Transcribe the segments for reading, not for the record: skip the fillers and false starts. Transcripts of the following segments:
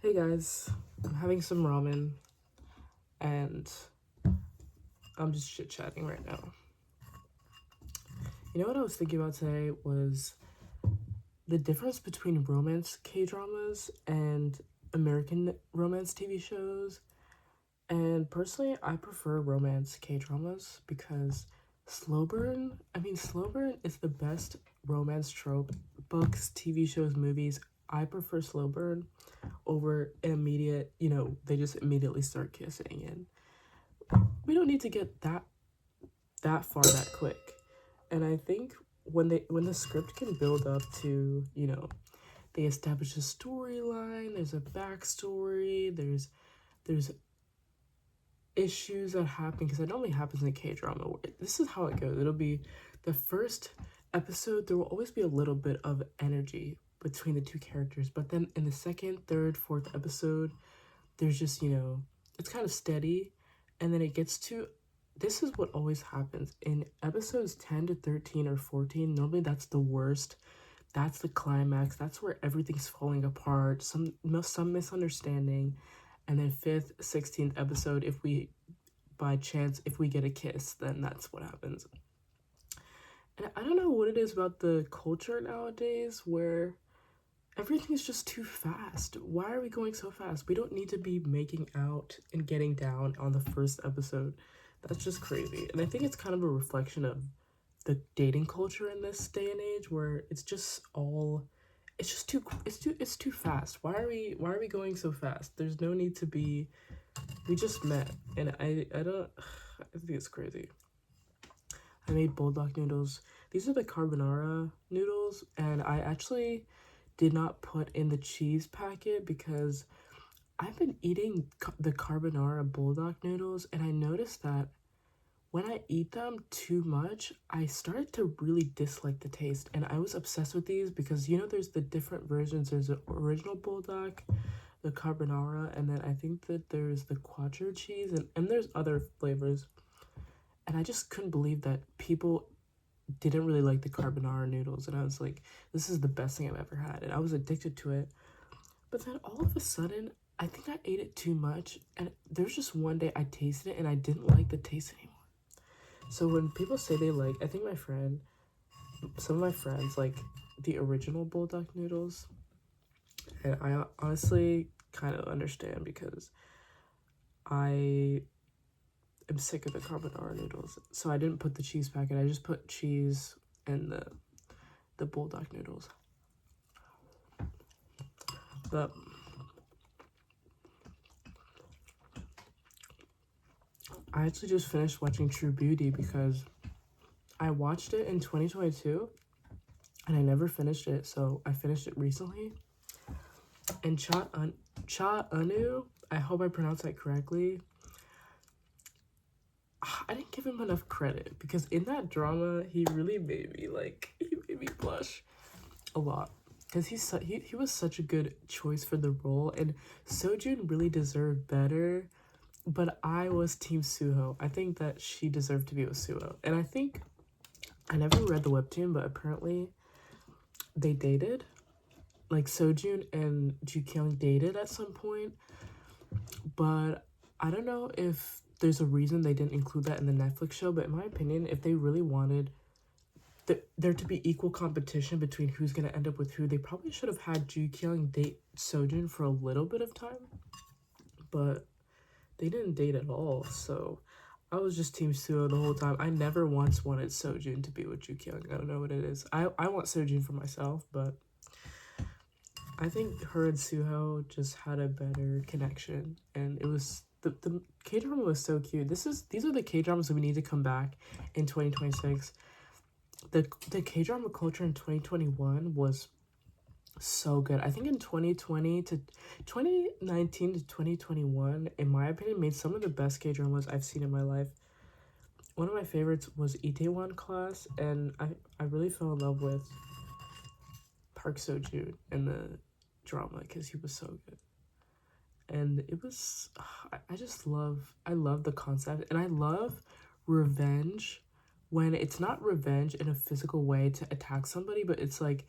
Hey guys, I'm having some ramen and I'm just chit chatting right now. You know what I was thinking about today was the difference between romance K dramas and American romance TV shows. And personally, I prefer romance K dramas because slow burn is the best romance trope. Books, TV shows, movies. I prefer slow burn over an immediate, they just immediately start kissing, and we don't need to get that far that quick. And I think when the script can build up to, they establish a storyline, there's a backstory, there's issues that happen, because it normally happens in a K drama. This is how it goes. It'll be the first episode, there will always be a little bit of energy between the two characters, but then in the second, third, fourth episode, there's just, it's kind of steady, and then it gets to, this is what always happens in episodes 10 to 13 or 14. Normally that's the worst, that's the climax, that's where everything's falling apart, some misunderstanding. And then 5th, 16th episode, if we by chance, if we get a kiss, then that's what happens. And I don't know what it is about the culture nowadays where everything's just too fast. Why are we going so fast? We don't need to be making out and getting down on the first episode. That's just crazy. And I think it's kind of a reflection of the dating culture in this day and age, where it's just too fast. Why are we going so fast? There's no need to be. We just met, and I don't. I think it's crazy. I made bulldog noodles. These are the carbonara noodles, and I actually did not put in the cheese packet because I've been eating the carbonara bulldog noodles, and I noticed that when I eat them too much, I started to really dislike the taste. And I was obsessed with these because, there's the different versions. There's the original bulldog, the carbonara, and then I think that there's the quattro cheese, and there's other flavors. And I just couldn't believe that people didn't really like the carbonara noodles. And I was like, this is the best thing I've ever had. And I was addicted to it. But then all of a sudden, I think I ate it too much. And there's just one day I tasted it and I didn't like the taste anymore. So when people say they like, I think some of my friends like the original bulldog noodles. And I honestly kind of understand because I am sick of the carbonara noodles. So I didn't put the cheese packet. I just put cheese and the bulldog noodles. But I actually just finished watching True Beauty because I watched it in 2022 and I never finished it, so I finished it recently. And Cha Anu, I hope I pronounced that correctly. I didn't give him enough credit because in that drama, he really he made me blush a lot. Because he was such a good choice for the role, and Sojun really deserved better. But I was Team Suho. I think that she deserved to be with Suho, and I think I never read the webtoon, but apparently they dated. Like Sojun and Ju Kyung dated at some point, but I don't know if there's a reason they didn't include that in the Netflix show. But in my opinion, if they really wanted there to be equal competition between who's gonna end up with who, they probably should have had Ju Kyung date Sojun for a little bit of time, but they didn't date at all. So I was just Team Suho the whole time. I never once wanted Sojun to be with Ju Kyung. I don't know what it is. I want Sojun for myself, but I think her and Suho just had a better connection, and it was the K drama was so cute. These are the K dramas that we need to come back in 2026. The K drama culture in 2021 was so good. I think in 2020 to 2019 to 2021, in my opinion, made some of the best K dramas I've seen in my life. One of my favorites was Itaewon Class, and I really fell in love with Park Seo Joon in the drama because he was so good. And it was, I love the concept, and I love revenge when it's not revenge in a physical way to attack somebody, but it's like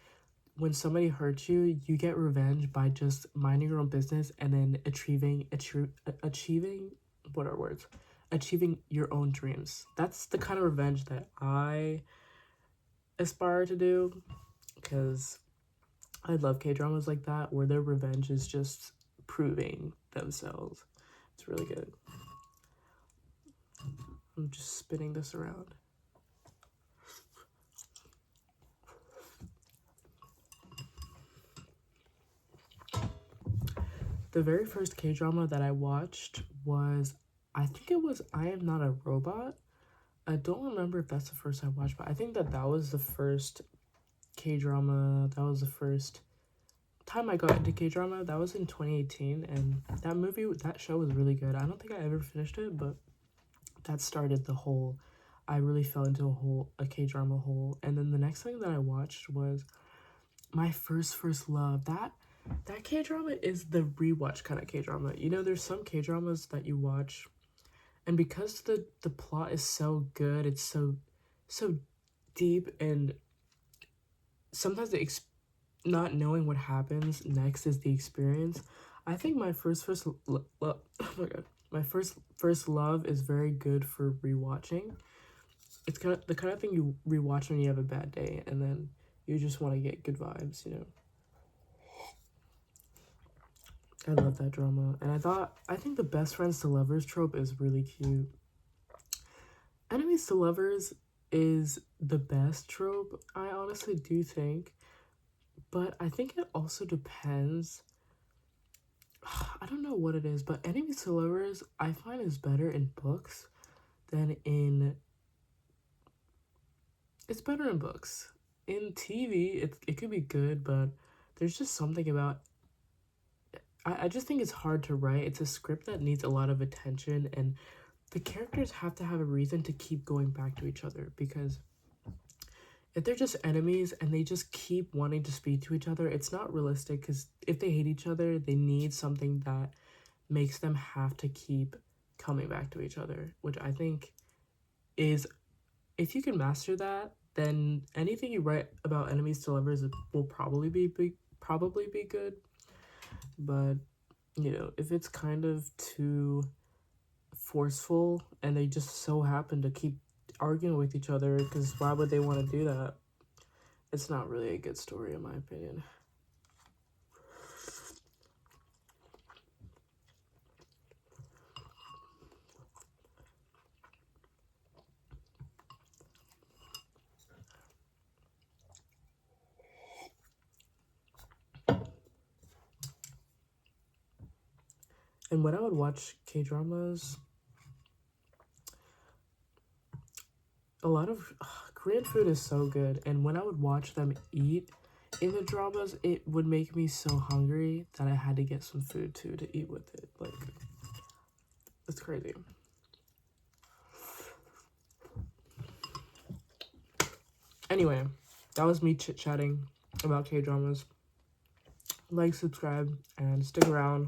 when somebody hurts you, you get revenge by just minding your own business and then achieving what are words? Achieving your own dreams. That's the kind of revenge that I aspire to do, because I love K-dramas like that where their revenge is just proving themselves. It's really good. I'm just spinning this around. The very first K-drama that I watched was, I think it was I Am Not a Robot. I don't remember if that's the first I watched, but I think that was the first K-drama. That was the first time I got into K-drama. That was in 2018, and that show was really good. I don't think I ever finished it, but that started the whole, I really fell into a K-drama hole. And then the next thing that I watched was My First Love. That K-drama is the rewatch kind of K-drama. You know, there's some K-dramas that you watch, and because the plot is so good, it's so deep, and sometimes not knowing what happens next is the experience. I think My oh my god, My First Love is very good for rewatching. It's the kind of thing you rewatch when you have a bad day, and then you just want to get good vibes, you know. I love that drama, and I think the best friends to lovers trope is really cute. Enemies to lovers is the best trope, I honestly do think, but I think it also depends. I don't know what it is, but enemies to lovers I find is better in books than in. It's better in books. In TV, it could be good, but there's just something about. I just think it's hard to write. It's a script that needs a lot of attention, and the characters have to have a reason to keep going back to each other, because if they're just enemies and they just keep wanting to speak to each other, it's not realistic, because if they hate each other, they need something that makes them have to keep coming back to each other, which I think is, if you can master that, then anything you write about enemies to lovers will probably be good. But you know, if it's kind of too forceful and they just so happen to keep arguing with each other, because why would they want to do that? It's not really a good story in my opinion. And when I would watch K-dramas, a lot of Korean food is so good, and when I would watch them eat in the dramas, it would make me so hungry that I had to get some food too to eat with it. Like, it's crazy. Anyway, that was me chit-chatting about K-dramas. Like, subscribe, and stick around,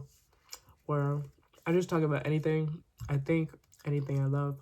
where I just talk about anything I think, anything I love.